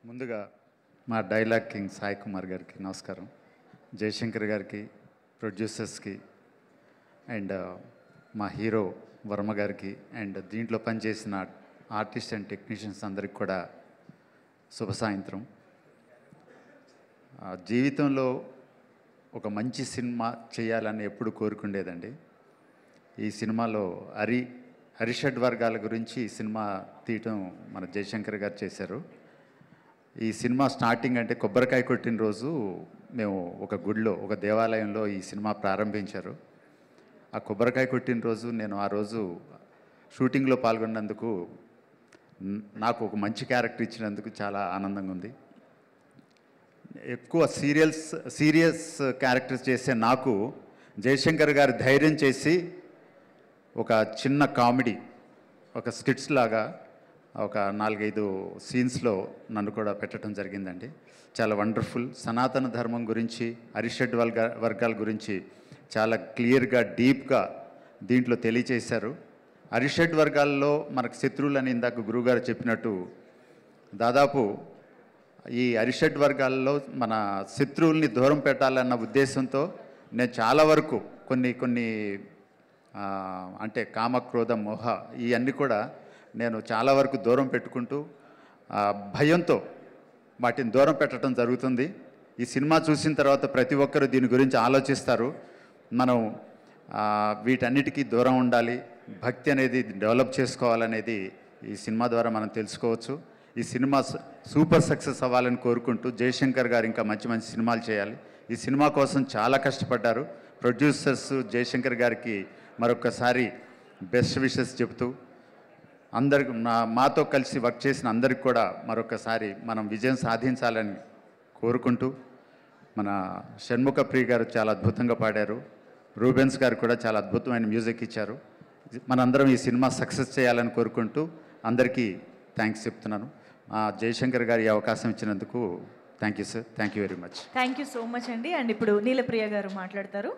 ముందుగా మా dialogue king Sai Kumar గారికి నమస్కారం, జయశంకర్ గారికి, ప్రొడ్యూసర్స్కి అండ్ మా హీరో వర్మ గారికి అండ్ దీంట్లో పనిచేసిన ఆర్టిస్ట్ అండ్ టెక్నీషియన్స్ అందరికి కూడా శుభ సాయంత్రం. జీవితంలో ఒక మంచి సినిమా చేయాలని ఎప్పుడు కోరుకుండేదండి. ఈ సినిమాలో హరిషడ్ వర్గాల గురించి ఈ సినిమా తీయటం మన జయశంకర్ గారు చేశారు. ఈ సినిమా స్టార్టింగ్ అంటే కొబ్బరికాయ కొట్టిన రోజు మేము ఒక గుడిలో, ఒక దేవాలయంలో ఈ సినిమా ప్రారంభించారు. ఆ కొబ్బరికాయ కొట్టిన రోజు నేను ఆ రోజు షూటింగ్లో పాల్గొన్నందుకు, నాకు ఒక మంచి క్యారెక్టర్ ఇచ్చినందుకు చాలా ఆనందంగా ఉంది. ఎక్కువ సీరియస్ క్యారెక్టర్స్ చేసే నాకు జయశంకర్ గారు ధైర్యం చేసి ఒక చిన్న కామెడీ, ఒక స్కిట్స్ లాగా ఒక 4-5 సీన్స్లో నన్ను కూడా పెట్టడం జరిగిందండి. చాలా వండర్ఫుల్. సనాతన ధర్మం గురించి, హరిషడ్ వర్గాల గురించి చాలా క్లియర్గా, డీప్గా దీంట్లో తెలియచేశారు. హరిషడ్ వర్గాల్లో మనకు శత్రువులని ఇందాక గురువుగారు చెప్పినట్టు, దాదాపు ఈ హరిషడ్ వర్గాల్లో మన శత్రువుల్ని దూరం పెట్టాలన్న ఉద్దేశంతో నేను చాలా వరకు కొన్ని అంటే కామ, క్రోధ, మోహ ఇవన్నీ కూడా నేను చాలా వరకు దూరం పెట్టుకుంటూ భయంతో వాటిని దూరం పెట్టడం జరుగుతుంది. ఈ సినిమా చూసిన తర్వాత ప్రతి ఒక్కరూ దీని గురించి ఆలోచిస్తారు. మనం వీటన్నిటికీ దూరం ఉండాలి, భక్తి అనేది డెవలప్ చేసుకోవాలనేది ఈ సినిమా ద్వారా మనం తెలుసుకోవచ్చు. ఈ సినిమా సూపర్ సక్సెస్ అవ్వాలని కోరుకుంటూ, జయశంకర్ గారు ఇంకా మంచి మంచి సినిమాలు చేయాలి. ఈ సినిమా కోసం చాలా కష్టపడ్డారు. ప్రొడ్యూసర్స్ జయశంకర్ గారికి మరొకసారి బెస్ట్ విషెస్ చెబుతూ, అందరికి మాతో కలిసి వర్క్ చేసిన అందరికి కూడా మరొకసారి మనం విజయం సాధించాలని కోరుకుంటూ, మన షణ్ముఖ ప్రియ గారు చాలా అద్భుతంగా పాడారు, రూబెన్స్ గారు కూడా చాలా అద్భుతమైన మ్యూజిక్ ఇచ్చారు. మనందరం ఈ సినిమా సక్సెస్ చేయాలని కోరుకుంటూ అందరికీ థ్యాంక్స్ చెప్తున్నాను. జయశంకర్ గారి అవకాశం ఇచ్చినందుకు thank you sir. Thank you very much. Thank you so much అండి. అండ్ ఇప్పుడు నీలప్రియ గారు మాట్లాడతారు.